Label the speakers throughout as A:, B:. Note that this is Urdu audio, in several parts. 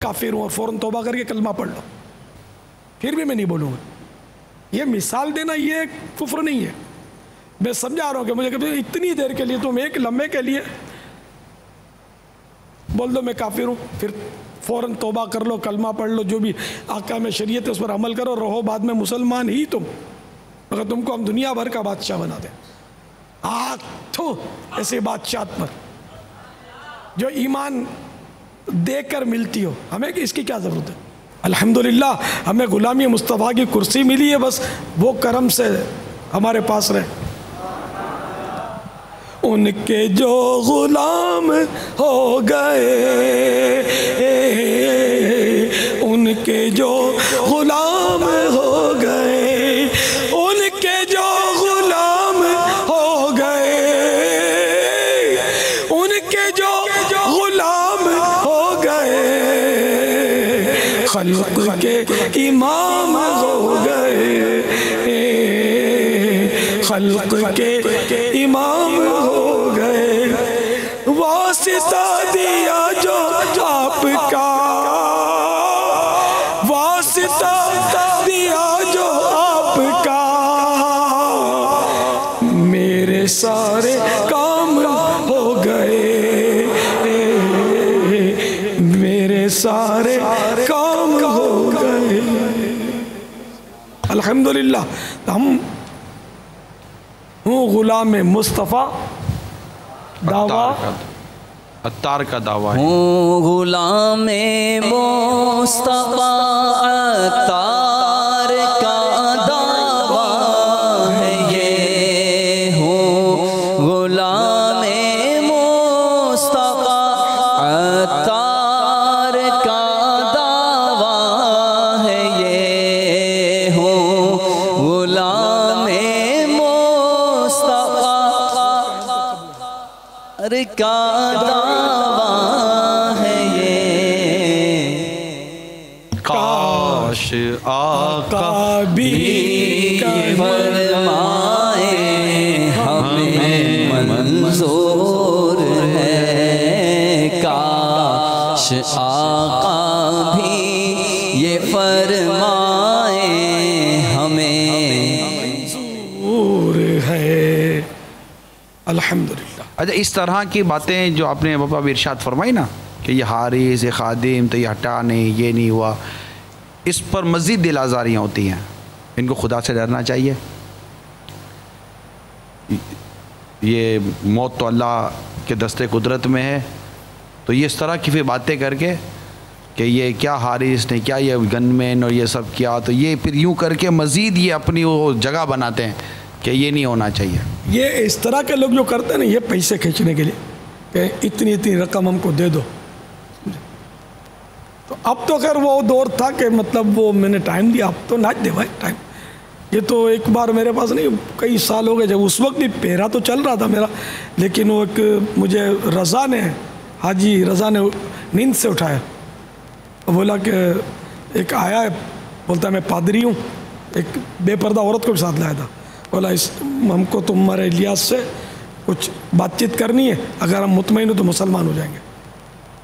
A: کافر ہوں اور فوراً توبہ کر کے کلمہ پڑھ لو، پھر بھی میں نہیں بولوں گا. یہ مثال دینا یہ کفر نہیں ہے. میں سمجھا رہا ہوں کہ مجھے کہتے اتنی دیر کے لیے تم ایک لمحے کے لیے بول دو میں کافر ہوں، پھر فوراً توبہ کر لو، کلمہ پڑھ لو، جو بھی احکام شریعت ہے اس پر عمل کرو، رہو بعد میں مسلمان ہی تم، مگر تم کو ہم دنیا بھر کا بادشاہ بنا دیں. تھو ایسے بادشاہت پر جو ایمان دے کر ملتی ہو، ہمیں اس کی کیا ضرورت ہے؟ الحمدللہ ہمیں غلامی مصطفیٰ کی کرسی ملی ہے، بس وہ کرم سے ہمارے پاس رہے. ان کے جو غلام ہو گئے، ان کے جو غلام ہو گئے، ان کے جو غلام ہو گئے، ان کے جو غلام ہو گئے، خلق کے امام ہو گئے، خلق کے امام ہو گئے. واسطہ دیا جو آپ کا، واسطہ دیا جو آپ کا، میرے سارے کام ہو گئے، میرے سارے کام ہو گئے. الحمدللہ ہم ہوں غلام مصطفیٰ، دعویٰ
B: عطار کا دعویٰ ہے.
C: ہوں غلام مصطفیٰ، عطار کا دعویٰ ہے یہ. ہوں غلام مصطفیٰ، عطار کا دعویٰ ہے یہ. ہوں غلام کا دعویٰ ہے یہ.
B: کاش آقا بھی
C: فرمائے ہمیں منظور ہے. کاش آقا بھی یہ فرمائے ہمیں
A: منظور ہے. الحمدللہ.
B: اچھا، اس طرح کی باتیں جو آپ نے بابا ارشاد فرمائی نا کہ یہ حارث، یہ خادم، تو یہ ہٹا نہیں، یہ نہیں ہوا، اس پر مزید دل آزاریاں ہوتی ہیں. ان کو خدا سے ڈرنا چاہیے. یہ موت تو اللہ کے دستے قدرت میں ہے، تو یہ اس طرح کی پھر باتیں کر کے کہ یہ کیا حارث نے کیا، یہ گن مین اور یہ سب کیا، تو یہ پھر یوں کر کے مزید یہ اپنی وہ جگہ بناتے ہیں کہ یہ نہیں ہونا چاہیے.
A: یہ اس طرح کے لوگ جو کرتے ہیں نا، یہ پیسے کھینچنے کے لیے کہ اتنی اتنی رقم ہم کو دے دو. تو اب تو خیر وہ دور تھا کہ مطلب وہ میں نے ٹائم دیا، اب تو نہ دے بھائی ٹائم. یہ تو ایک بار میرے پاس نہیں، کئی سال ہو گئے. جب اس وقت بھی پیرا تو چل رہا تھا میرا، لیکن وہ ایک مجھے رضا نے، حاجی رضا نے نیند سے اٹھایا، بولا کہ ایک آیا ہے، بولتا ہے میں پادری ہوں، ایک بے پردہ عورت کو بھی ساتھ لایا تھا. بولا ہم کو تمہارے الیاس سے کچھ بات چیت کرنی ہے، اگر ہم مطمئن ہو تو مسلمان ہو جائیں گے.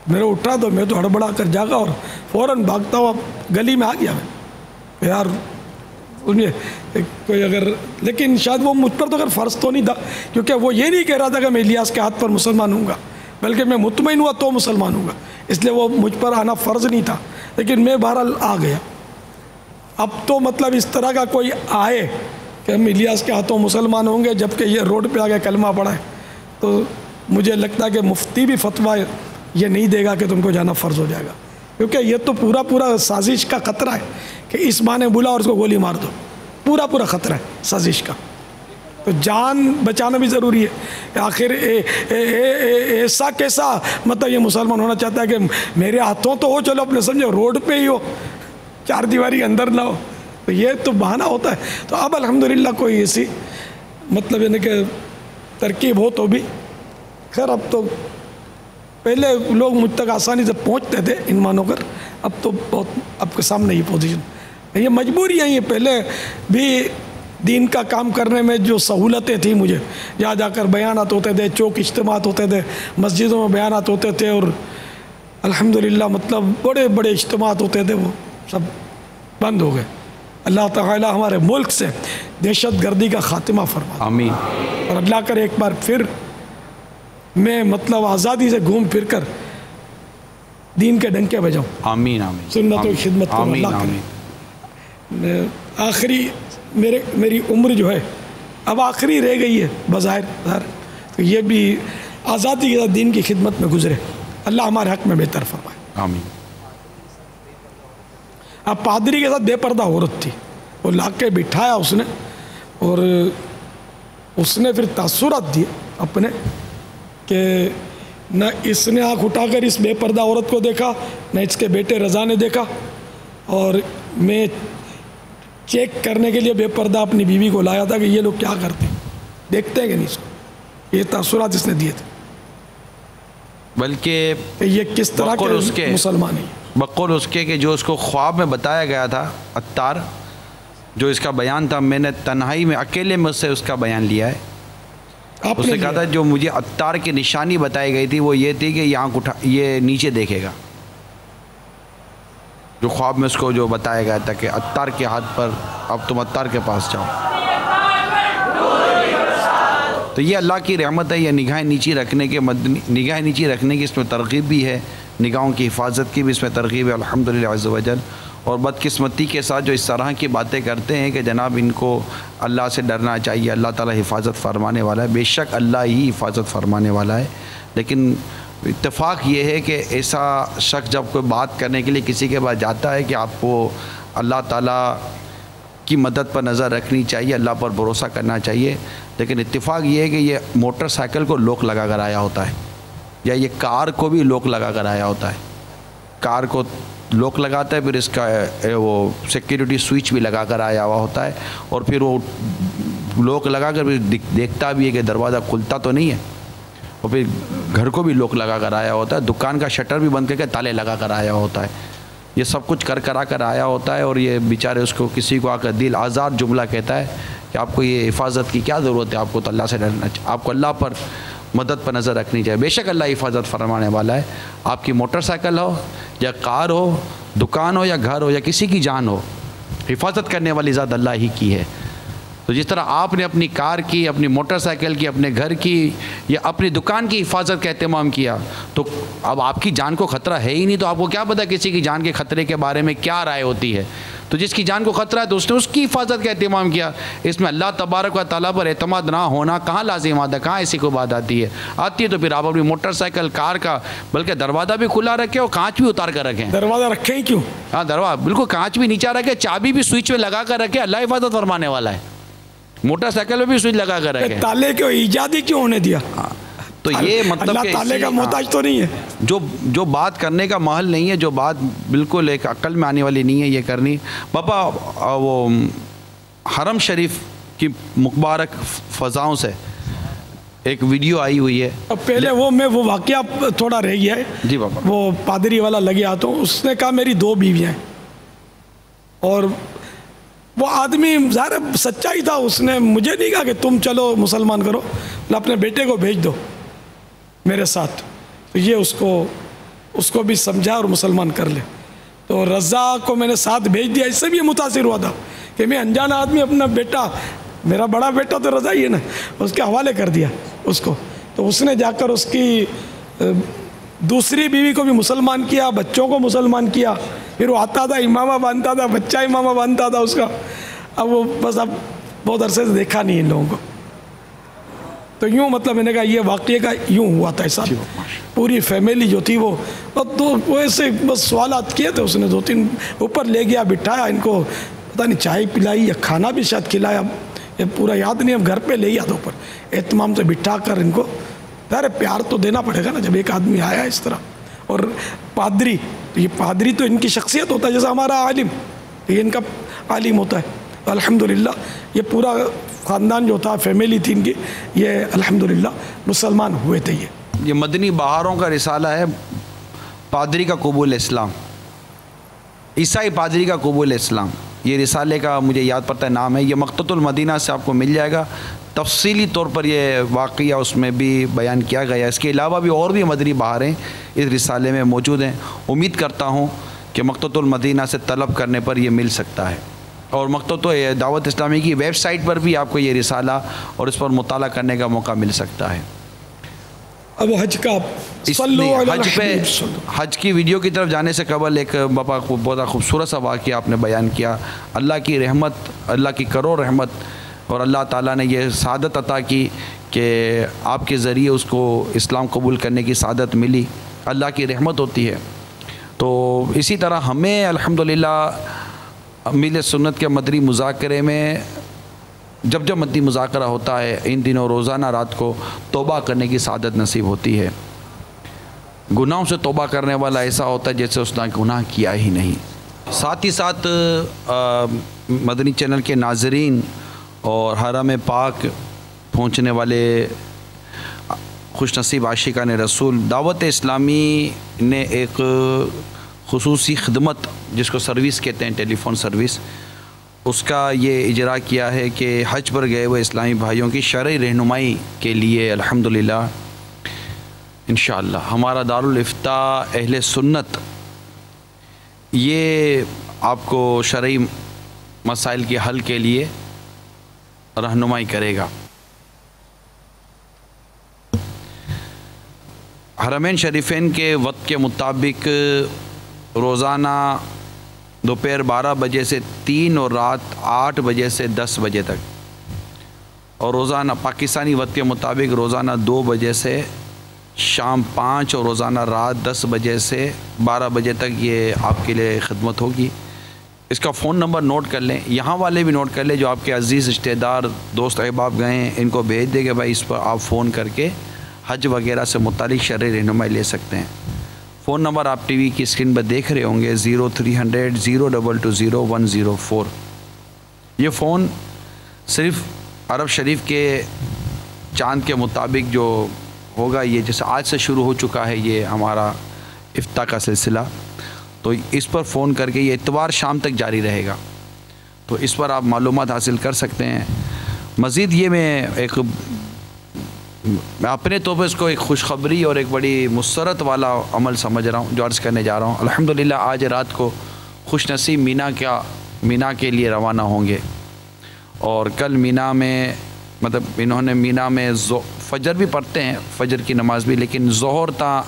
A: میرے اٹھا تو میں تو ہڑبڑا کر جاگا اور فوراً بھاگتا ہوا گلی میں آ گیا. میں یار انہیں کوئی اگر، لیکن شاید وہ مجھ پر تو اگر فرض تو نہیں تھا، کیونکہ وہ یہ نہیں کہہ رہا تھا کہ میں الیاس کے ہاتھ پر مسلمان ہوں گا، بلکہ میں مطمئن ہوا تو مسلمان ہوں گا، اس لیے وہ مجھ پر آنا فرض نہیں تھا. لیکن میں بہرحال آ گیا. اب تو مطلب اس طرح کا کوئی آئے کہ ہم الیاس کے ہاتھوں مسلمان ہوں گے جبکہ یہ روڈ پہ آ کے کلمہ پڑھا ہے، تو مجھے لگتا ہے کہ مفتی بھی فتویٰ یہ نہیں دے گا کہ تم کو جانا فرض ہو جائے گا، کیونکہ یہ تو پورا سازش کا خطرہ ہے کہ اس معنی بلا اور اس کو گولی مار دو. پورا خطرہ ہے سازش کا. تو جان بچانا بھی ضروری ہے. آخر ایسا کیسا مطلب یہ مسلمان ہونا چاہتا ہے کہ میرے ہاتھوں تو ہو، چلو اپنے سمجھو روڈ پہ ہی ہو، چار دیواری اندر نہ ہو، تو یہ تو بہانہ ہوتا ہے. تو اب الحمدللہ کوئی ایسی مطلب یعنی کہ ترکیب ہو تو بھی خیر. اب تو پہلے لوگ مجھ تک آسانی سے پہنچتے تھے ان مانو کر، اب تو بہت اب کے سامنے یہ پوزیشن، یہ مجبوری ہے. یہ پہلے بھی دین کا کام کرنے میں جو سہولتیں تھیں مجھے، جا کر بیانات ہوتے تھے، چوک اجتماعات ہوتے تھے، مسجدوں میں بیانات ہوتے تھے، اور الحمدللہ مطلب بڑے بڑے اجتماعات ہوتے تھے وہ سب بند ہو گئے. اللہ تعالی ہمارے ملک سے دہشت گردی کا خاتمہ فرما.
B: آمین.
A: اور اللہ کرے ایک بار پھر میں مطلب آزادی سے گھوم پھر کر دین کے ڈنکے بجاؤں.
B: آمین آمین.
A: سنت و خدمت کو
B: آمین
A: اللہ
B: آمین.
A: کرے. آخری میری عمر جو ہے اب آخری رہ گئی ہے بظاہر، تو یہ بھی آزادی کے ساتھ دین کی خدمت میں گزرے. اللہ ہمارے حق میں بہتر فرمائے.
B: آمین.
A: اب پادری کے ساتھ بے پردہ عورت تھی، وہ لا کے بٹھایا اس نے، اور اس نے پھر تاثرات دیے اپنے کہ نہ اس نے آنکھ اٹھا کر اس بے پردہ عورت کو دیکھا، نہ اس کے بیٹے رضا نے دیکھا، اور میں چیک کرنے کے لیے بے پردہ اپنی بیوی کو لایا تھا کہ یہ لوگ کیا کرتے ہیں، دیکھتے ہیں کہ نہیں اس کو. یہ تاثرات اس نے دیے تھے.
B: بلکہ
A: یہ کس طرح کے مسلمان ہیں.
B: بقول اس کے کہ جو اس کو خواب میں بتایا گیا تھا عطار، جو اس کا بیان تھا، میں نے تنہائی میں اکیلے میں سے اس کا بیان لیا ہے. اس نے کہا تھا جو مجھے عطار کی نشانی بتائی گئی تھی وہ یہ تھی کہ یہ نیچے دیکھے گا. جو خواب میں اس کو جو بتایا گیا تھا کہ عطار کے ہاتھ پر اب تم عطار کے پاس جاؤ. تو یہ اللہ کی رحمت ہے. یہ نگاہیں نیچی رکھنے کی اس میں ترغیب بھی ہے، نگاہوں کی حفاظت کی بھی اس میں ترغیب ہے الحمدللہ عز و جل. اور بدقسمتی کے ساتھ جو اس طرح کی باتیں کرتے ہیں کہ جناب ان کو اللہ سے ڈرنا چاہیے، اللہ تعالیٰ حفاظت فرمانے والا ہے. بے شک اللہ ہی حفاظت فرمانے والا ہے. لیکن اتفاق یہ ہے کہ ایسا شخص جب کوئی بات کرنے کے لیے کسی کے پاس جاتا ہے کہ آپ کو اللہ تعالیٰ کی مدد پر نظر رکھنی چاہیے، اللہ پر بھروسہ کرنا چاہیے. لیکن اتفاق یہ ہے کہ یہ موٹر سائیکل کو لوک لگا کر آیا ہوتا ہے، یا یہ کار کو بھی لوک لگا کر آیا ہوتا ہے. کار کو لوک لگاتا ہے، پھر اس کا وہ سیکیورٹی سوئچ بھی لگا کر آیا ہوا ہوتا ہے، اور پھر وہ لوک لگا کر پھر دیکھتا بھی ہے کہ دروازہ کھلتا تو نہیں ہے، اور پھر گھر کو بھی لوک لگا کر آیا ہوتا ہے، دکان کا شٹر بھی بند کر کے تالے لگا کر آیا ہوتا ہے. یہ سب کچھ کرا کر آیا ہوتا ہے. اور یہ بیچارے اس کو کسی کو آ کر دل آزاد جملہ کہتا ہے کہ آپ کو یہ حفاظت کی کیا ضرورت ہے، آپ کو تو اللہ سے ڈرنا چاہیے، آپ کو اللہ پر مدد پر نظر رکھنی چاہیے. بے شک اللہ حفاظت فرمانے والا ہے. آپ کی موٹر سائیکل ہو یا کار ہو، دکان ہو یا گھر ہو یا کسی کی جان ہو، حفاظت کرنے والی ذات اللہ ہی کی ہے. تو جس طرح آپ نے اپنی کار کی، اپنی موٹر سائیکل کی، اپنے گھر کی یا اپنی دکان کی حفاظت کا اہتمام کیا، تو اب آپ کی جان کو خطرہ ہے ہی نہیں، تو آپ کو کیا پتہ کسی کی جان کے خطرے کے بارے میں کیا رائے ہوتی ہے. تو جس کی جان کو خطرہ ہے تو اس نے اس کی حفاظت کا اہتمام کیا. اس میں اللہ تبارک و تعالیٰ پر اعتماد نہ ہونا کہاں لازم آتا ہے، کہاں ایسی کوئی بات آتی ہے تو پھر آپ اپنی موٹر سائیکل کار کا بلکہ دروازہ بھی کھلا رکھیں اور کانچ بھی اتار کر رکھیں.
A: دروازہ رکھیں ہی کیوں؟
B: ہاں دروازہ بالکل کانچ بھی نیچا رکھیں، چابی بھی سوئچ میں لگا کر رکھیں، اللہ حفاظت فرمانے والا ہے. موٹر سائیکل میں بھی سوئچ لگا کر رکھیں.
A: تالے کو ایجادی کیوں ہونے دیا؟
B: تو یہ مطلب
A: اللہ تالے کا محتاج تو نہیں ہے.
B: جو بات کرنے کا محل نہیں ہے، جو بات بالکل ایک عقل میں آنے والی نہیں ہے یہ کرنی. پاپا وہ حرم شریف کی مبارک فضاؤں سے ایک ویڈیو آئی ہوئی ہے.
A: پہلے وہ واقعہ تھوڑا رہ گیا ہے.
B: جی پاپا.
A: وہ پادری والا لگیا تو اس نے کہا میری 2 بیویاں ہیں، اور وہ آدمی ظاہر سچا ہی تھا. اس نے مجھے نہیں کہا کہ تم چلو مسلمان کرو، اپنے بیٹے کو بھیج دو میرے ساتھ. تو یہ اس کو بھی سمجھا اور مسلمان کر لے. تو رضا کو میں نے ساتھ بھیج دیا. اس سے بھی یہ متاثر ہوا تھا کہ میں انجان آدمی اپنا بیٹا، میرا بڑا بیٹا تو رضا ہی ہے نا، اس کے حوالے کر دیا اس کو. تو اس نے جا کر اس کی دوسری بیوی کو بھی مسلمان کیا، بچوں کو مسلمان کیا. پھر وہ آتا تھا امامہ باندھتا تھا، بچہ امامہ باندھتا تھا اس کا. اب وہ بس اب بہت عرصے سے دیکھا نہیں ان لوگوں کو. تو یوں مطلب میں نے کہا یہ واقعے کا یوں ہوا تھا ایسا. پوری فیملی جو تھی وہ ایسے بس سوالات کیے تھے. اس نے 2-3 اوپر لے گیا، بٹھایا ان کو، پتہ نہیں چائے پلائی یا کھانا بھی شاید کھلایا، یہ پورا یاد نہیں. اب گھر پہ لے گیا تھا اوپر، اہتمام سے بٹھا کر ان کو. ارے پیار تو دینا پڑے گا نا جب ایک آدمی آیا اس طرح. اور پادری، یہ پادری تو ان کی شخصیت ہوتا ہے جیسا ہمارا عالم، یہ ان کا عالم ہوتا ہے. الحمدللہ یہ پورا خاندان جو تھا، فیملی تھی ان کی، یہ الحمدللہ مسلمان ہوئے تھے. یہ
B: مدنی بہاروں کا رسالہ ہے، پادری کا قبول اسلام، عیسائی پادری کا قبول اسلام. یہ رسالے کا مجھے یاد پڑتا ہے نام ہے، یہ مقتۃ المدینہ سے آپ کو مل جائے گا. تفصیلی طور پر یہ واقعہ اس میں بھی بیان کیا گیا. اس کے علاوہ بھی اور بھی مدنی بہاریں اس رسالے میں موجود ہیں. امید کرتا ہوں کہ مکتبۃ المدینہ سے طلب کرنے پر یہ مل سکتا ہے, اور مکتبۃ دعوت اسلامی کی ویب سائٹ پر بھی آپ کو یہ رسالہ اور اس پر مطالعہ کرنے کا موقع مل سکتا ہے.
A: اب حج کا
B: حج کی ویڈیو کی طرف جانے سے قبل ایک بہت خوبصورت سا واقعہ آپ نے بیان کیا. اللہ کی رحمت, اللہ کی کروڑ رحمت, اور اللہ تعالیٰ نے یہ سعادت عطا کی کہ آپ کے ذریعے اس کو اسلام قبول کرنے کی سعادت ملی. اللہ کی رحمت ہوتی ہے. تو اسی طرح ہمیں الحمدللہ امیل سنت کے مدنی مذاکرے میں جب جب مدنی مذاکرہ ہوتا ہے ان دنوں روزانہ رات کو توبہ کرنے کی سعادت نصیب ہوتی ہے. گناہوں سے توبہ کرنے والا ایسا ہوتا ہے جیسے اس نے گناہ کیا ہی نہیں. ساتھ ہی ساتھ مدنی چینل کے ناظرین اور حرم پاک پہنچنے والے خوش نصیب عاشقان رسول, دعوت اسلامی نے ایک خصوصی خدمت جس کو سروس کہتے ہیں, ٹیلی فون سروس, اس کا یہ اجرا کیا ہے کہ حج پر گئے ہوئے اسلامی بھائیوں کی شرعی رہنمائی کے لیے الحمدللہ انشاءاللہ ہمارا دارالافتاء اہل سنت یہ آپ کو شرعی مسائل کے حل کے لیے رہنمائی کرے گا. حرمین شریفین کے وقت کے مطابق روزانہ دوپہر 12 بجے سے 3 اور رات 8 بجے سے 10 بجے تک, اور روزانہ پاکستانی وقت کے مطابق روزانہ 2 بجے سے شام 5 اور روزانہ رات 10 بجے سے 12 بجے تک یہ آپ کے لیے خدمت ہوگی. اس کا فون نمبر نوٹ کر لیں, یہاں والے بھی نوٹ کر لیں, جو آپ کے عزیز رشتہ دار دوست احباب گئے ہیں ان کو بھیج دیں کہ بھائی اس پر آپ فون کر کے حج وغیرہ سے متعلق شرعی رہنمائی لے سکتے ہیں. فون نمبر آپ ٹی وی کی اسکرین پر دیکھ رہے ہوں گے 0300-0220104. یہ فون صرف عرب شریف کے چاند کے مطابق جو ہوگا, یہ جیسے آج سے شروع ہو چکا ہے یہ ہمارا افتاح کا سلسلہ, تو اس پر فون کر کے یہ اتوار شام تک جاری رہے گا, تو اس پر آپ معلومات حاصل کر سکتے ہیں. مزید یہ میں اپنے طور پہ اس کو ایک خوشخبری اور ایک بڑی مسرت والا عمل سمجھ رہا ہوں جو عرض کرنے جا رہا ہوں. الحمدللہ آج رات کو خوش نصیب مینا کے لیے روانہ ہوں گے, اور کل مینا میں مطلب انہوں نے مینا میں فجر بھی پڑھتے ہیں, فجر کی نماز بھی, لیکن ظہر تا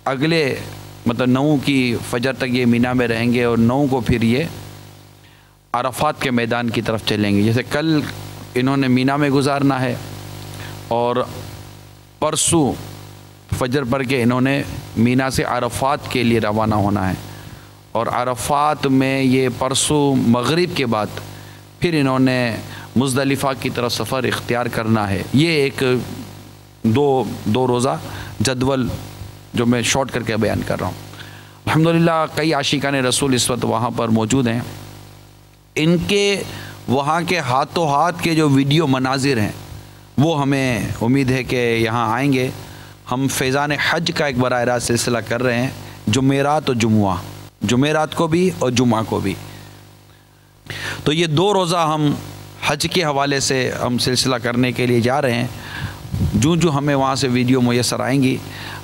B: اگلے مطلب 9 کی فجر تک یہ مینا میں رہیں گے, اور 9 کو پھر یہ عرفات کے میدان کی طرف چلیں گے. جیسے کل انہوں نے مینا میں گزارنا ہے, اور پرسوں فجر پڑھ کے انہوں نے مینا سے عرفات کے لیے روانہ ہونا ہے, اور عرفات میں یہ پرسوں مغرب کے بعد پھر انہوں نے مزدلفہ کی طرف سفر اختیار کرنا ہے. یہ ایک دو روزہ جدول جو میں شارٹ کر کے بیان کر رہا ہوں. الحمدللہ کئی عاشقان رسول اس وقت وہاں پر موجود ہیں. ان کے وہاں کے ہاتھوں ہاتھ کے جو ویڈیو مناظر ہیں وہ ہمیں امید ہے کہ یہاں آئیں گے. ہم فیضان حج کا ایک براہ راست سلسلہ کر رہے ہیں, جمعرات اور جمعہ, جمعرات کو بھی اور جمعہ کو بھی. تو یہ 2 روزہ ہم حج کے حوالے سے ہم سلسلہ کرنے کے لیے جا رہے ہیں. جو ہمیں وہاں سے ویڈیو میسر آئیں گی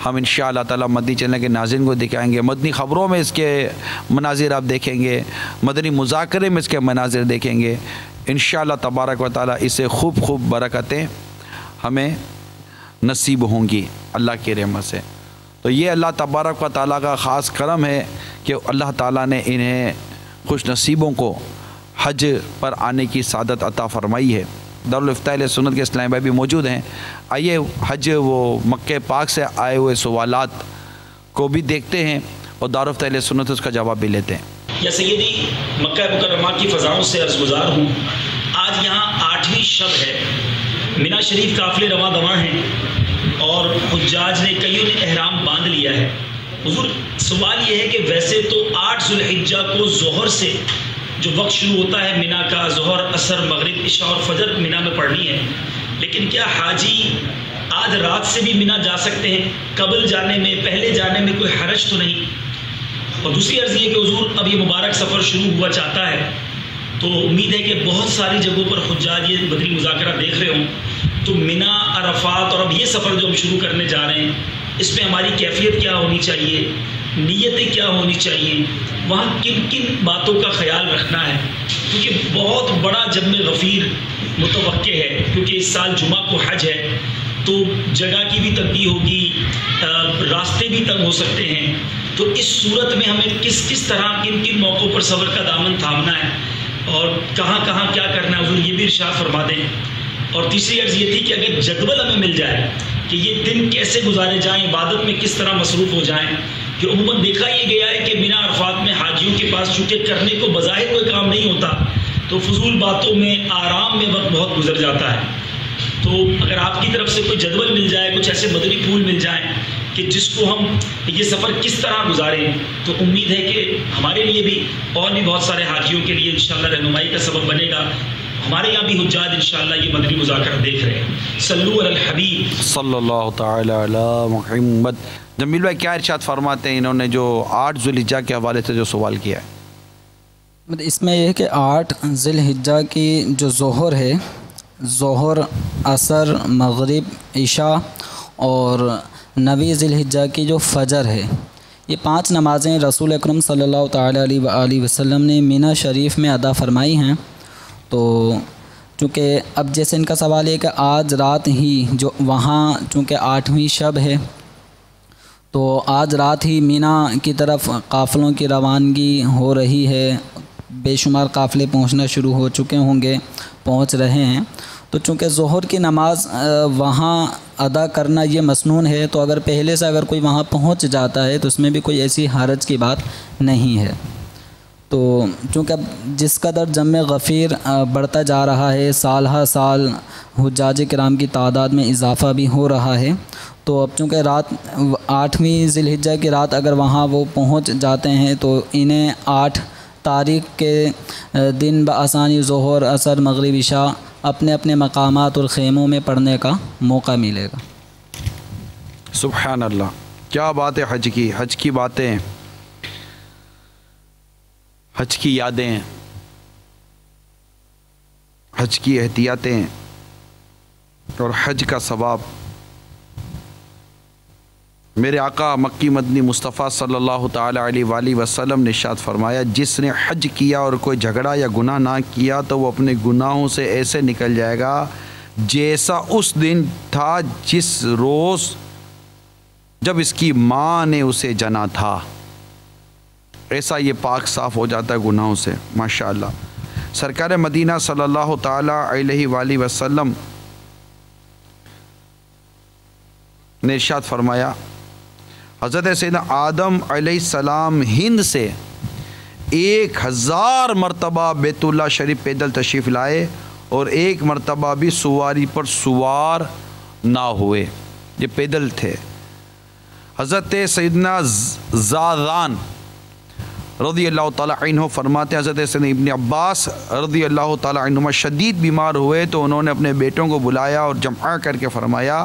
B: ہم انشاءاللہ تعالی مدنی چینل کے ناظرین کو دکھائیں گے. مدنی خبروں میں اس کے مناظر آپ دیکھیں گے, مدنی مذاکرے میں اس کے مناظر دیکھیں گے. انشاءاللہ تبارک و تعالی اسے خوب برکتیں ہمیں نصیب ہوں گی اللہ کی رحمت سے. تو یہ اللہ تبارک و تعالی کا خاص کرم ہے کہ اللہ تعالی نے انہیں خوش نصیبوں کو حج پر آنے کی سعادت عطا فرمائی ہے. دارالافتاء اہل سنت کے اسلامی بھائی بھی موجود ہیں. آئیے حج وہ مکہ پاک سے آئے ہوئے سوالات کو بھی دیکھتے ہیں اور دارالافتاء اہل سنت اس کا جواب بھی لیتے ہیں.
D: یا سیدی مکہ مکرمہ کی فضاؤں سے عرض گزار ہوں. آج یہاں 8ویں شب ہے, مینا شریف قافلے رواں دواں ہیں اور حجاج نے کئیوں نے احرام باندھ لیا ہے. حضور سوال یہ ہے کہ ویسے تو 8 ذو الحجہ کو ظہر سے جو وقت شروع ہوتا ہے مینا کا, ظہر عصر مغرب عشاء اور فجر مینا میں پڑھنی ہے, لیکن کیا حاجی آج رات سے بھی مینا جا سکتے ہیں؟ قبل جانے میں پہلے جانے میں کوئی حرج تو نہیں؟ اور دوسری عرض یہ کہ حضور اب یہ مبارک سفر شروع ہوا چاہتا ہے تو امید ہے کہ بہت ساری جگہوں پر حجاج یہ بدری مذاکرہ دیکھ رہے ہوں. تو منا، عرفات اور اب یہ سفر جو ہم شروع کرنے جا رہے ہیں، اس میں ہماری کیفیت کیا ہونی چاہیے، نیتیں کیا ہونی چاہیے، وہاں کن کن باتوں کا خیال رکھنا ہے، کیونکہ بہت بڑا جم غفیر متوقع ہے. کیونکہ اس سال جمعہ کو حج ہے، تو جگہ کی بھی تنگی ہوگی، راستے بھی تنگ ہو سکتے ہیں. تو اس صورت میں ہمیں کس طرح کن کن موقعوں پر صبر کا دامن تھامنا ہے اور کہاں کہاں کیا کرنا ہے، حضور یہ بھی ارشاد فرما دیں. اور تیسری عرض یہ تھی کہ اگر جدول ہمیں مل جائے کہ یہ دن کیسے گزارے جائیں، عبادت میں کس طرح مصروف ہو جائیں، کہ عموماً دیکھا یہ گیا ہے کہ مینا عرفات میں حاجیوں کے پاس چونکہ کرنے کو بظاہر کوئی کام نہیں ہوتا، تو فضول باتوں میں، آرام میں وقت بہت گزر جاتا ہے. تو اگر آپ کی طرف سے کوئی جدول مل جائے، کچھ ایسے مدنی پھول مل جائیں کہ جس کو ہم یہ سفر کس طرح گزاریں، تو امید ہے کہ ہمارے لیے بھی اور بھی بہت سارے حاجیوں کے لیے انشاءاللہ رہنمائی کا سبب بنے گا. ہمارے یہاں بھی حجاج انشاءاللہ یہ مدنی مذاکرہ دیکھ رہے ہیں. صلو علی الحبیب
B: صلی اللہ تعالی علی محمد. جمیل بھائی کیا ارشاد فرماتے ہیں انہوں نے جو 8 ذی الحجہ کے حوالے سے جو سوال کیا ہے؟
C: اس میں یہ ہے کہ 8 ذی الحجہ کی جو ظہر ہے، ظہر، عصر، مغرب، عشاء، اور 9 ذی الحجہ کی جو فجر ہے، یہ 5 نمازیں رسول اکرم صلی اللہ تعالی علیہ وآلہ وسلم نے مینا شریف میں ادا فرمائی ہیں. تو چونکہ اب جیسے ان کا سوال ہے کہ آج رات ہی جو وہاں چونکہ 8ویں شب ہے، تو آج رات ہی مینا کی طرف قافلوں کی روانگی ہو رہی ہے، بے شمار قافلے پہنچنا شروع ہو چکے ہوں گے، پہنچ رہے ہیں. تو چونکہ ظہر کی نماز وہاں ادا کرنا یہ مسنون ہے، تو اگر پہلے سے اگر کوئی وہاں پہنچ جاتا ہے تو اس میں بھی کوئی ایسی حرج کی بات نہیں ہے. تو چونکہ اب جس قدر جم غفیر بڑھتا جا رہا ہے، سال ہر سال حجاج کرام کی تعداد میں اضافہ بھی ہو رہا ہے، تو اب چونکہ رات 8ویں ذی الحجہ کی رات اگر وہاں وہ پہنچ جاتے ہیں تو انہیں 8 تاریخ کے دن بآسانی ظہر، عصر، مغرب، عشاء اپنے اپنے مقامات اور خیموں میں پڑھنے کا موقع ملے گا.
B: سبحان اللہ، کیا بات ہے. حج کی باتیں، حج کی یادیں، حج کی احتیاطیں اور حج کا ثواب. میرے آقا مکی مدنی مصطفیٰ صلی اللہ تعالی علیہ وآلہ وسلم نے ارشاد فرمایا، جس نے حج کیا اور کوئی جھگڑا یا گناہ نہ کیا تو وہ اپنے گناہوں سے ایسے نکل جائے گا جیسا اس دن تھا جس روز جب اس کی ماں نے اسے جنا تھا. ایسا یہ پاک صاف ہو جاتا ہے گناہوں سے. ماشاءاللہ. سرکار مدینہ صلی اللہ تعالی علیہ وآلہ وسلم نے ارشاد فرمایا، حضرت سیدنا آدم علیہ السلام ہند سے 1000 مرتبہ بیت اللہ شریف پیدل تشریف لائے اور 1 مرتبہ بھی سواری پر سوار نہ ہوئے، یہ پیدل تھے. حضرت سیدنا زادان رضی اللہ تعالیٰ عنہ فرماتے ہیں، حضرت سیدنا ابن عباس رضی اللہ تعالیٰ عنہما شدید بیمار ہوئے تو انہوں نے اپنے بیٹوں کو بلایا اور جمع کر کے فرمایا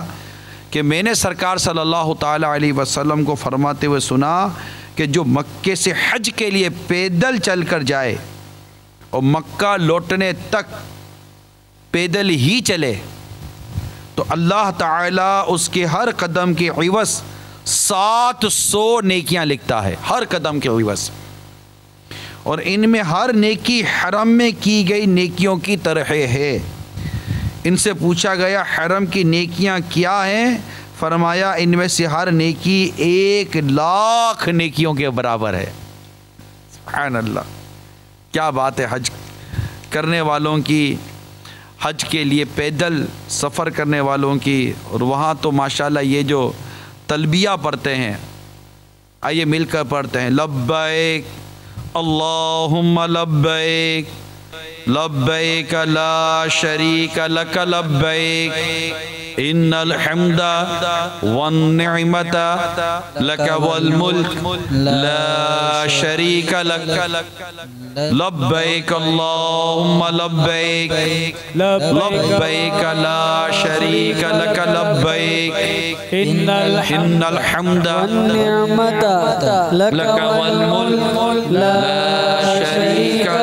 B: کہ میں نے سرکار صلی اللہ تعالیٰ علیہ وسلم کو فرماتے ہوئے سنا کہ جو مکے سے حج کے لیے پیدل چل کر جائے اور مکہ لوٹنے تک پیدل ہی چلے تو اللہ تعالیٰ اس کے ہر قدم کے عوض 700 نیکیاں لکھتا ہے، ہر قدم کے عوض. اور ان میں ہر نیکی حرم میں کی گئی نیکیوں کی طرح ہے. ان سے پوچھا گیا حرم کی نیکیاں کیا ہیں؟ فرمایا ان میں سے ہر نیکی 1,00,000 نیکیوں کے برابر ہے. سبحان اللہ، کیا بات ہے. حج کرنے والوں کی، حج کے لیے پیدل سفر کرنے والوں کی، اور وہاں تو ماشاءاللہ یہ جو تلبیہ پڑھتے ہیں، آئیے مل کر پڑھتے ہیں، لبیک اللہم لبیک لبیک لا شریک لک لبیک ان الحمد والنعمت لک والملک لا شریک لک لبیک اللہم لبیک لبیک لا شریک لک لبیک ان الحمد والنعمت لک والملک لا شریک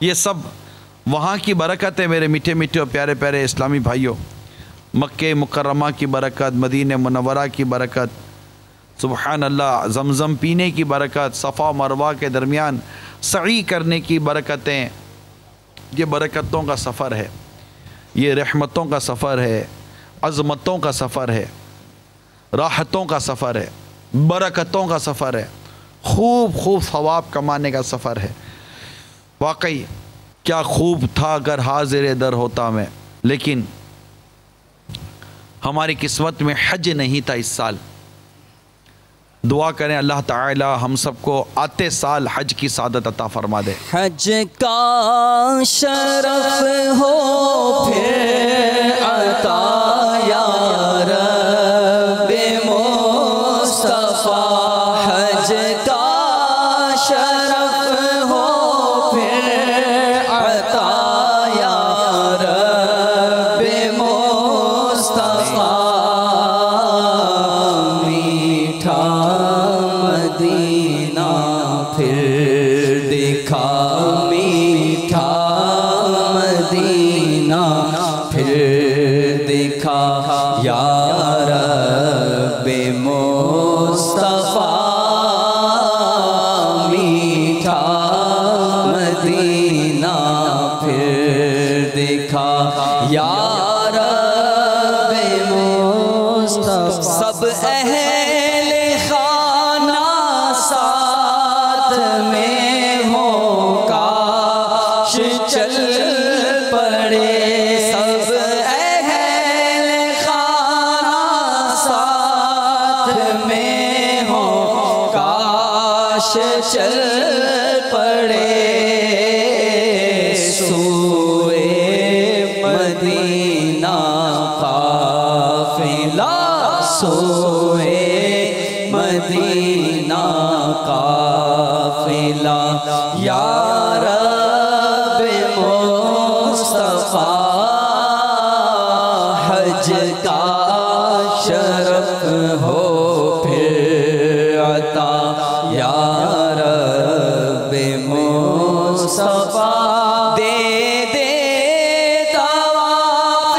B: یہ سب وہاں کی برکت ہے میرے میٹھے میٹھے اور پیارے پیارے اسلامی بھائیوں. مکہ مکرمہ کی برکت، مدینہ منورہ کی برکت، سبحان اللہ، زمزم پینے کی برکت، صفا مروہ کے درمیان سعی کرنے کی برکتیں. یہ برکتوں کا سفر ہے، یہ رحمتوں کا سفر ہے، عظمتوں کا سفر ہے، راحتوں کا سفر ہے، برکتوں کا سفر ہے، خوب خوب ثواب کمانے کا سفر ہے. واقعی کیا خوب تھا اگر حاضر در ہوتا میں، لیکن ہماری قسمت میں حج نہیں تھا اس سال. دعا کریں اللہ تعالی ہم سب کو آتے سال حج کی سعادت عطا فرما دے.
E: حج کا شرف ہو پھر عطا یا رب مصطفیٰ. حج کا شرف ہو پھر عطا یا رب مصطفیٰ. میٹھا مدینہ پھر دکھا، میٹھا مدینہ پھر دکھا یا رب مصطفیٰ. میٹھا مدینہ پھر دکھا یا رب مصطفیٰ. سب اہل خانہ ساتھ میں ہو کاش چل پڑے. سب اہل خانہ ساتھ میں ہو کاش چل پڑے. سوئے مدینہ قافلہ، سوئے مدینہ قافلہ یا رب مصطفیٰ. حج کا شرف ہو پھر عطا یا رب مصطفیٰ. دے دے طواف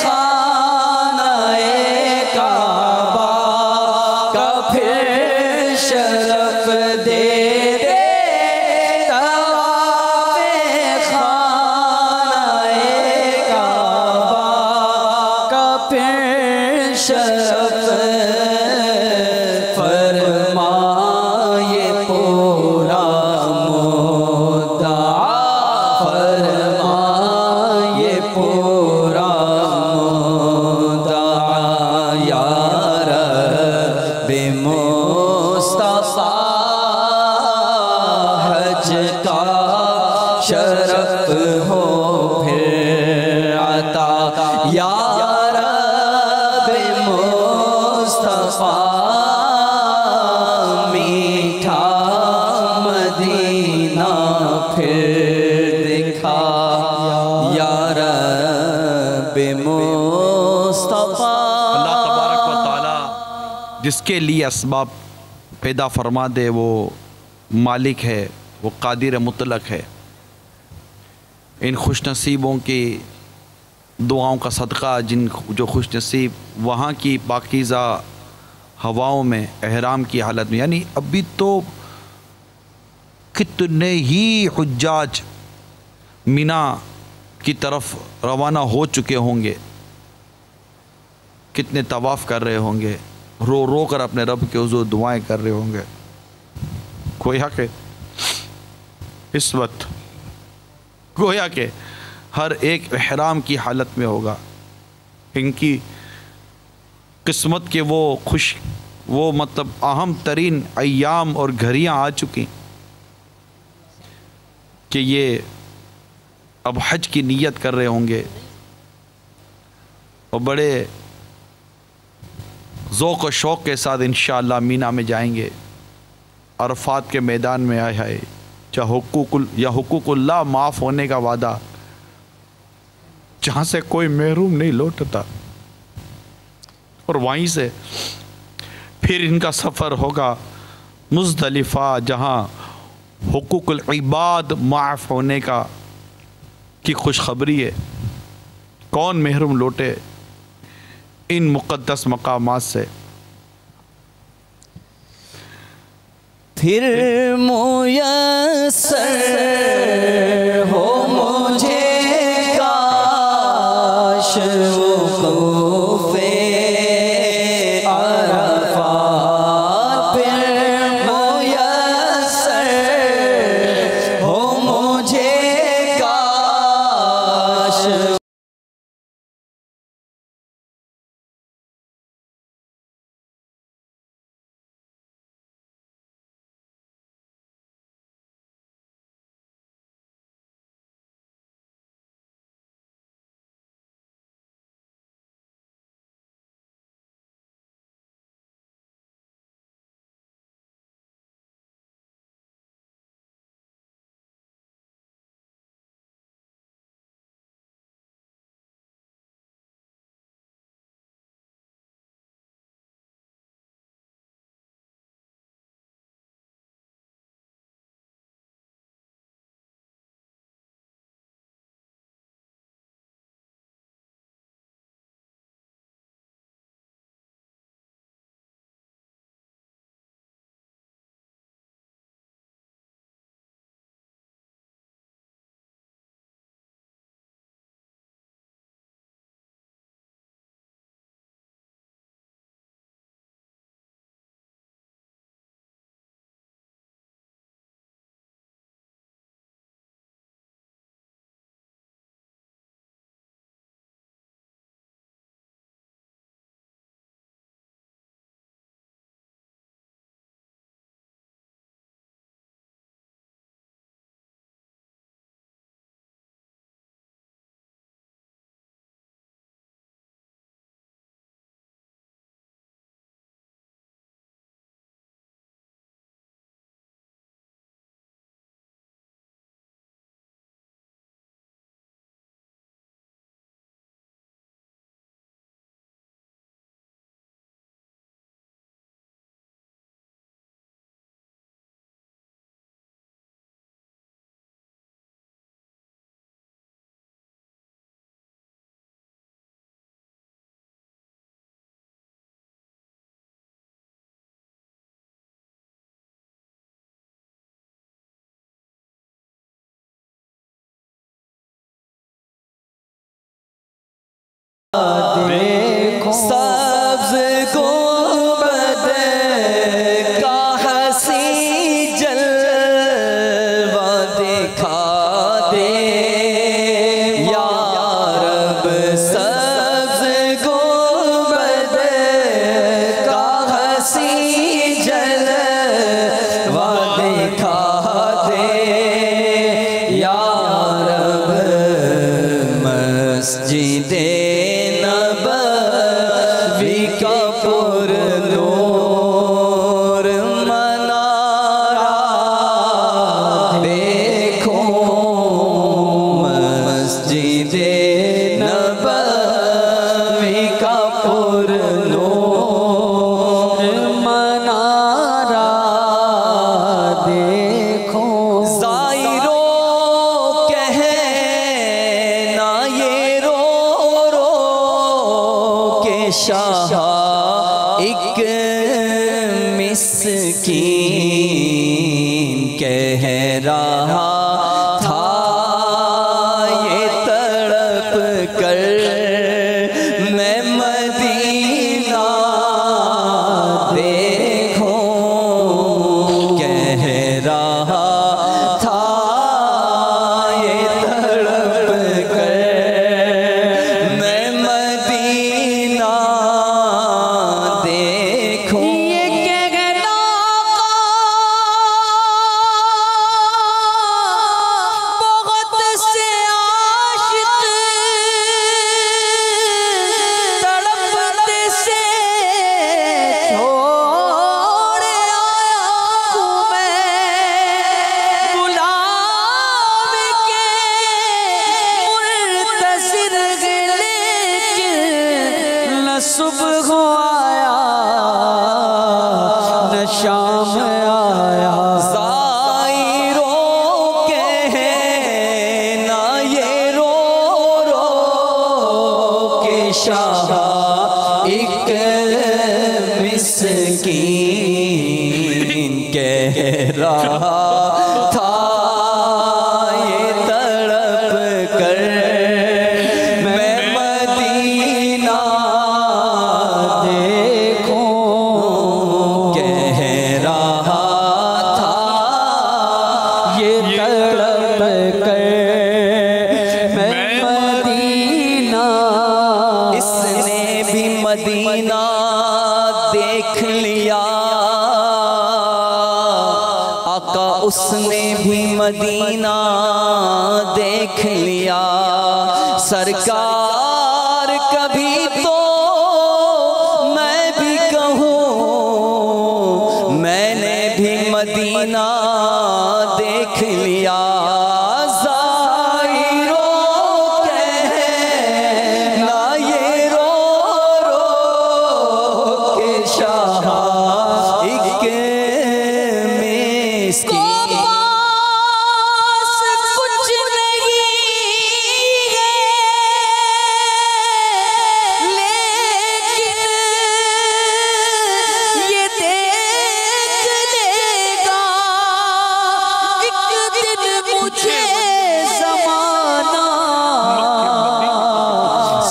E: خانہ کعبہ کا پھر شرف. دے دے طواف خانہ کعبہ کا پھر شرف. فرمائے پورا مدعا، فرمائے پورا مدعا یا رب مصطفیٰ. حج کا شرف ہو پھر عطا یا رب مصطفیٰ. میٹھا مدینہ پھر دکھا یا رب مصطفیٰ.
B: اللہ تبارک و تعالی جس کے لیے اسباب پیدا فرما دے وہ مالک ہے، وہ قادر مطلق ہے. ان خوش نصیبوں کی دعاؤں کا صدقہ، جو خوش نصیب وہاں کی پاکیزہ ہواؤں میں احرام کی حالت میں، یعنی ابھی تو کتنے ہی حجاج مینا کی طرف روانہ ہو چکے ہوں گے، کتنے طواف کر رہے ہوں گے، رو رو کر اپنے رب کے حضور دعائیں کر رہے ہوں گے. گویا کہ اس وقت گویا کہ ہر ایک احرام کی حالت میں ہوگا. ان کی قسمت کے وہ مطلب اہم ترین ایام اور گھڑیاں آ چکی کہ یہ اب حج کی نیت کر رہے ہوں گے اور بڑے ذوق و شوق کے ساتھ انشاءاللہ مینا میں جائیں گے. عرفات کے میدان میں آئے یا حقوق اللہ معاف ہونے کا وعدہ، جہاں سے کوئی محروم نہیں لوٹتا، اور وہیں سے پھر ان کا سفر ہوگا مزدلفہ، جہاں حقوق العباد معاف ہونے کی خوشخبری ہے. کون محروم لوٹے ان مقدس مقامات سے.
E: پھر میسر ہو مجھے کاش وقوف عرفات. پھر میسر ہو مجھے کاش دیکھو سبز گنبد کا حسین جلوہ دکھا دے یا رب. سبز گنبد کا حسین جلوہ دکھا دے یا رب. مسجد شاہ ایک مسکین کہہ رہا تھا یہ تڑپ کر میں مدینہ دیکھوں. کہہ رہا تھا یہ تڑپ کر میں مدینہ دیکھوں. تھا یہ تڑپ کر میں مدینہ دیکھوں کہہ رہا تھا یہ تڑپ کر میں مدینہ. اس نے بھی مدینہ دیکھ لیا آقا اس نے بھی مدینہ دیکھ لیا. سرکار کبھی تو میں بھی کہوں میں نے بھی مدینہ دیکھ لیا.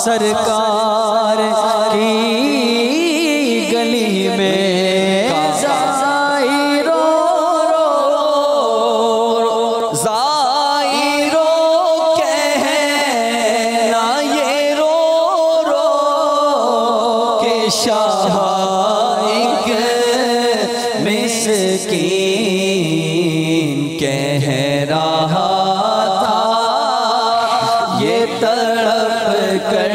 E: سرکار کی گلی میں زائرو کہنا یہ رو کہ شاہ ایک مسکین کہہ رہا تھا یہ تڑپ کر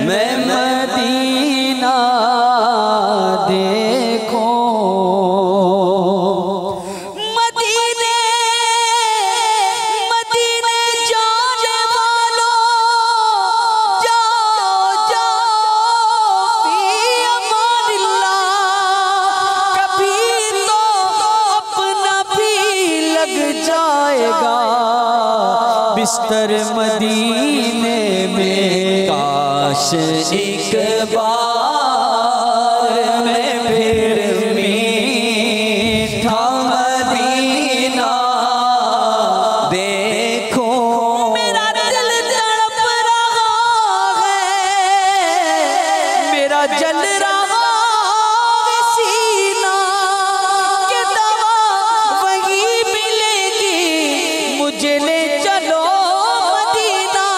E: میں مدینہ دیکھوں. مدینے جانے والوں جاؤ فی امان اللہ. کبھی تو اپنا بھی لگ جائے گا بستر مدینے میں. کاش ایک بار میں پھر میٹھا مدینہ دیکھوں. میرا دل تڑپ رہا ہے میرا جل رہا ہے سینہ کہ دوا وہی ملے گی مجھے لے چلو مدینہ.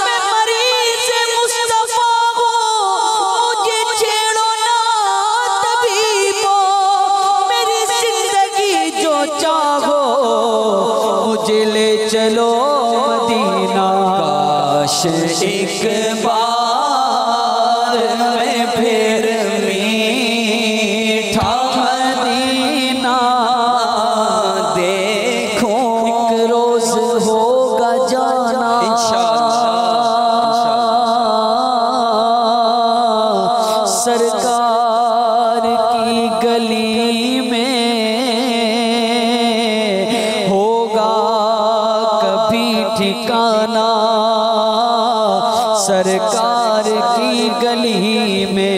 E: میں مریض مصطفیٰ ہوں مجھے چھیڑو نا طبیبو. میری زندگی جو چاہو مجھے لے چلو مدینہ. کاش ایک بار میں پھر میٹھا مدینہ دیکھوں. ایک روز ہوگا جانا سرکار کی گلی میں ہوگا کبھی ٹھکانہ سرکار کی گلی میں.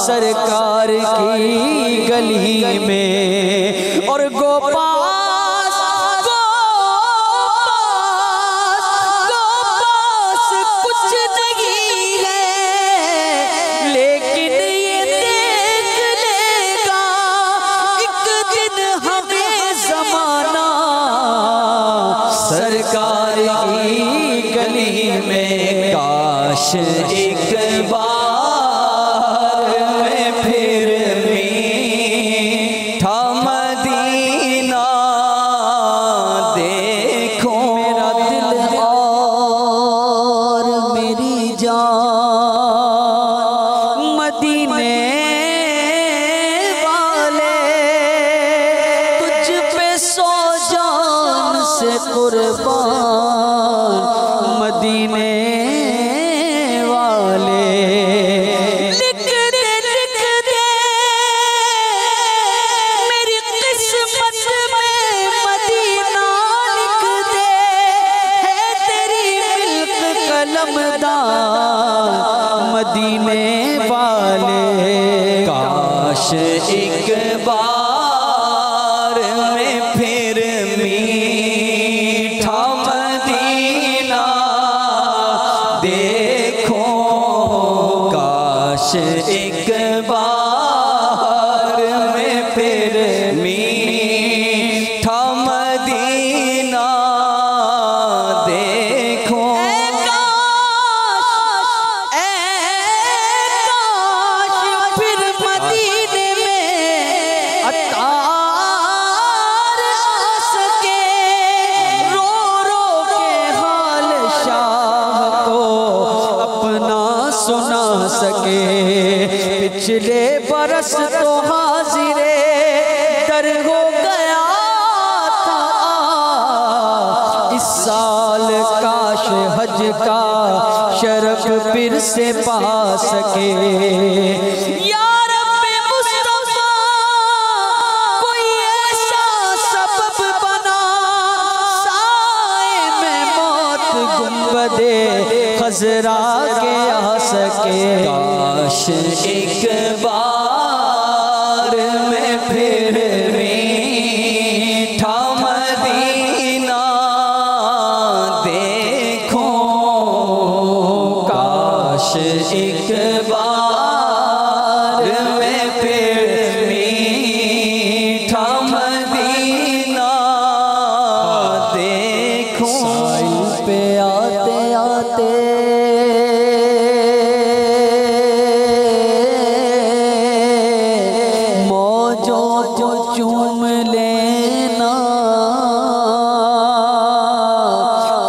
E: سرکار کی گلی میں اور گوپاس کچھ نہیں ہے لیکن یہ دیکھ لے گا ایک دن ہمیں زمانہ. سرکار کی گلی میں کاش ایک بار پھر میٹھا مدینہ دیکھوں. میرا دل اور میری جان مدینے والے تجھ پہ سو جان سے قربان. مدینے والے ایک بار میں پھر میٹھا مدینہ دیکھوں، کاش ایک بار میں پھر میٹھا مدینہ دیکھوں۔ پھر مدینے میں عطار آ سکے، رو رو کے حال شاہ کو اپنا سنا سکے۔ پچھلے برس تو حاضر در ہو گیا تھا، اس سال کاش حج کا شرف پھر سے پا سکے۔ یا رب مصطفیٰ کوئی ایسا سبب بنا، سائے میں موت گنبد خضرا کے آ سکے۔ کاش ایک بار میں پھر میٹھا مدینہ دیکھوں، کاش ایک بار میں پھر میٹھا مدینہ دیکھوں۔ سائل پہ آتے آتے موجوں کو چوم لینا،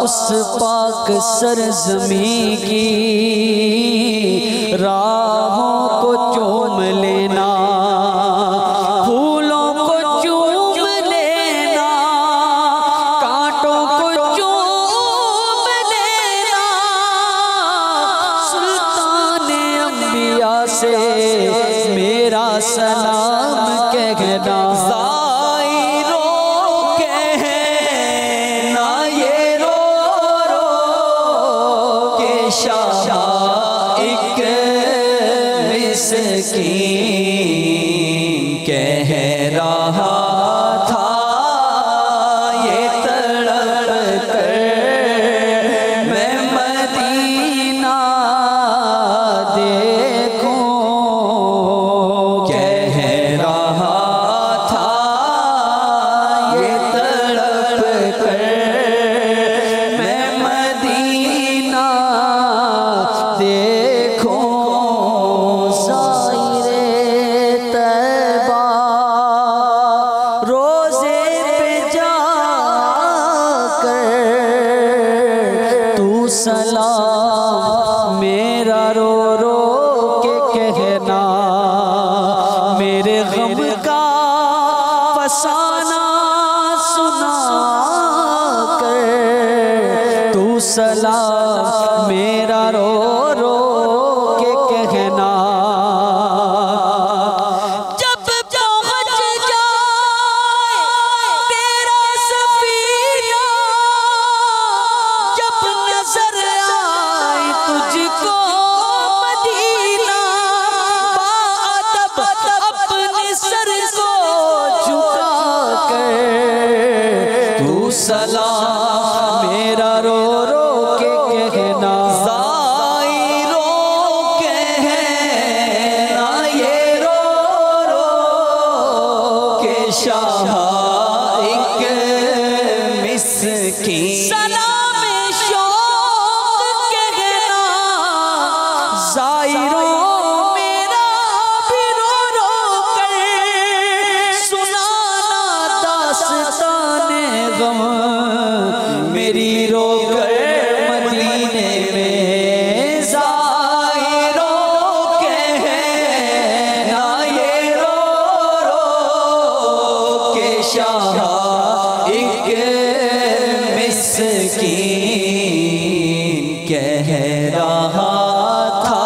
E: اس پاک سرزمین کی راہوں کو چوم لینا، پھولوں کو چوم لینا، کانٹوں کو چوم لینا، سلطان انبیاء سے میرا سلام کہنا۔ زائروں کہنا یہ رو رو کہ شاہ ایک مسکین کہہ رہا تھا یہ تڑپ کر میں مدینہ دیکھوں، کہہ رہا تھا یہ تڑپ کر میں مدینہ دیکھوں۔ زائر طیبہ روزے پہ جا کر تو سلام میرا رو رو کے کہنا، میرے غم کا فسانہ سنا کر تو سلام میرا رو رو کے کہنا۔ جب پہنچ جائے تیرا سفینہ، جب نظر آئے تجھ کو مدینہ، باادب اپنے سر کو جھکا کر تو سلام میرا رو رو کے کہنا۔ زائروں کہنا یہ رو رو کہ شاہ ایک مسکین سلام شوق کہنا۔ زائروں میرا بھی رو رو کر سنانا داستان غم میری رو کر مدینے میں۔ زائروں کہنا یہ رو رو کہ شاہ ایک مسکین کہہ رہا تھا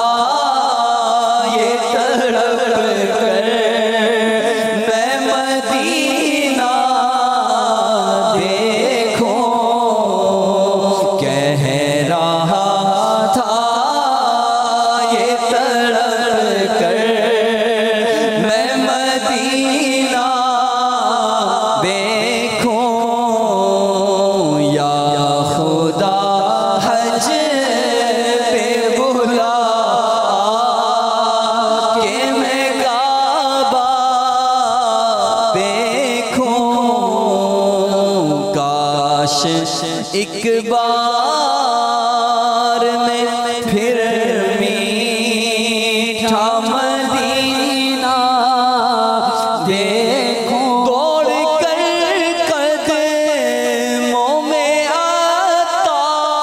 F: ایک بار میں پھر میٹھا مدینہ دیکھوں، دوڑ کر قدموں میں عطار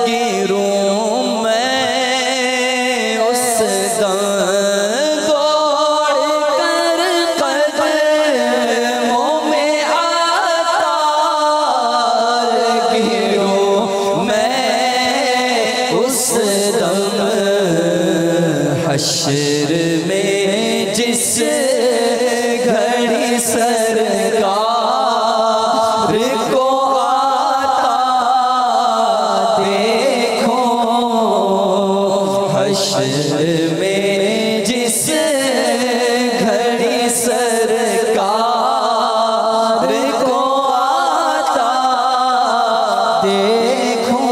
F: گروں میں اس دم، دوڑ کر قدموں میں عطار گروں میں اس دم، حشر میں جس گھڑی سرکار کو آتا دیکھو، حشر میں جس گھڑی سرکار کو آتا دیکھو،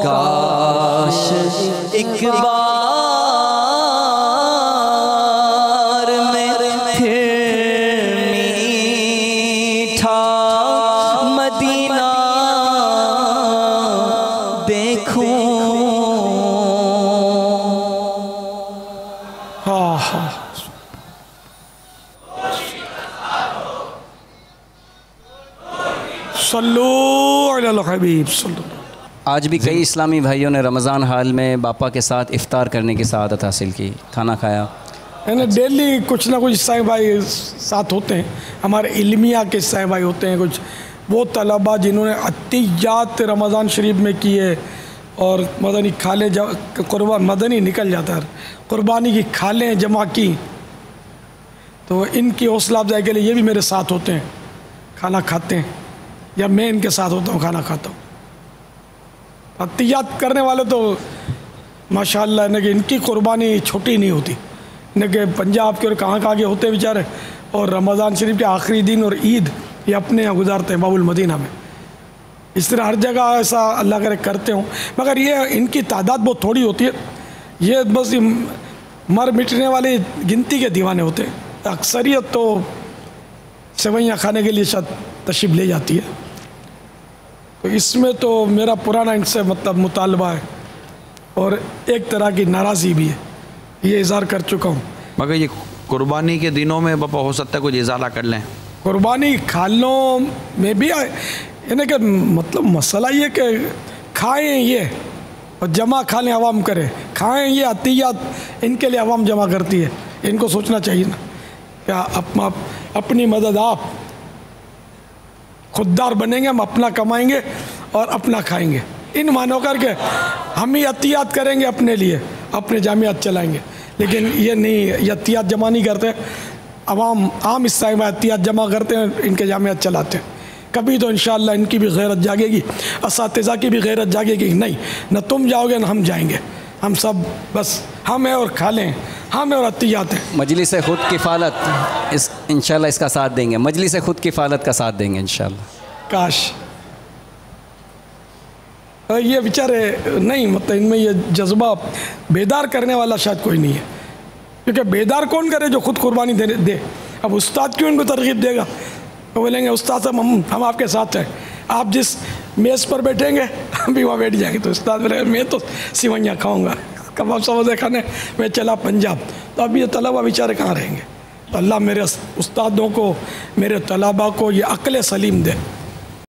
F: کاش ایک بار میں پھر میٹھا مدینہ دیکھوں۔
A: ہاں ہاں صلو علی الحبیب صلی اللہ علیہ وسلم۔
G: آج بھی کئی اسلامی بھائیوں نے رمضان حال میں باپا کے ساتھ افطار کرنے کی سعادت حاصل کی، کھانا کھایا۔
A: یعنی ڈیلی کچھ نہ کچھ عیسائی بھائی ساتھ ہوتے ہیں، ہمارے علمیہ کے عیسائی بھائی ہوتے ہیں، کچھ وہ طلباء جنہوں نے عطیات رمضان شریف میں کیے اور مدنی کھالیں قربان مدنی نکل جاتا ہے، قربانی کی کھالیں جمع کی، تو ان کی حوصلہ افزائی کے لیے یہ بھی میرے ساتھ ہوتے ہیں، کھانا کھاتے ہیں، یا میں ان کے ساتھ ہوتا ہوں کھانا کھاتا ہوں۔ عطیات کرنے والے تو ماشاءاللہ ان کی قربانی چھوٹی نہیں ہوتی، کہ پنجاب کے اور کہاں کہاں کے ہوتے بیچارے، اور رمضان شریف کے آخری دن اور عید یہ اپنے یہاں گزارتے ہیں باب المدینہ میں۔ اس طرح ہر جگہ ایسا اللہ کرے کرتے ہوں، مگر یہ ان کی تعداد بہت تھوڑی ہوتی ہے، یہ بس مر مٹنے والے گنتی کے دیوانے ہوتے ہیں، اکثریت تو سوئیاں کھانے کے لیے شاید تشریف لے جاتی ہے۔ تو اس میں تو میرا پرانا ان سے مطلب مطالبہ ہے، اور ایک طرح کی ناراضی بھی ہے، یہ اظہار کر چکا ہوں۔
B: مگر یہ قربانی کے دنوں میں باپا ہو سکتا ہے کچھ ازالہ کر لیں؟
A: قربانی کھالوں میں بھی یعنی کہ مطلب مسئلہ یہ کہ کھائیں یہ اور جمع کھالیں عوام کرے، کھائیں یہ عطیات ان کے لیے عوام جمع کرتی ہے، ان کو سوچنا چاہیے نا، کیا اپنی مدد آپ خوددار بنیں گے، ہم اپنا کمائیں گے اور اپنا کھائیں گے، ان معنوں کر کے ہم ہی عطیات کریں گے اپنے لیے، اپنے جامعات چلائیں گے، لیکن یہ نہیں، یہ عطیات جمع نہیں کرتے، عوام عام عیسائی میں عطیات جمع کرتے ہیں، ان کے جامعات چلاتے ہیں۔ کبھی تو انشاءاللہ ان کی بھی غیرت جاگے گی، اساتذہ کی بھی غیرت جاگے گی، نہیں نہ تم جاؤ گے نہ ہم جائیں گے، ہم سب بس ہم ہیں اور کھا لیں، ہم ہیں اور عطیات ہیں۔
G: مجلس خود کفالت انشاءاللہ اس کا ساتھ دیں گے، مجلس خود کفالت کا ساتھ دیں گے انشاءاللہ۔
A: کاش یہ بیچارے نہیں، مطلب ان میں یہ جذبہ بیدار کرنے والا شاید کوئی نہیں ہے، کیونکہ بیدار کون کرے جو خود قربانی دے؟ اب استاد کیوں ان کو ترغیب دے گا؟ وہ بولیں گے استاد صاحب ہم آپ کے ساتھ ہیں، آپ جس میز پر بیٹھیں گے ہم بھی وہاں بیٹھ جائیں گے، تو استاد بولے میں تو سیوئیاں کھاؤں گا، کباب سموسے کھانے میں چلا پنجاب، تو اب یہ طلبہ بیچارے کہاں رہیں گے؟ تو اللہ میرے استادوں کو، میرے طلبہ کو یہ عقل سلیم دے۔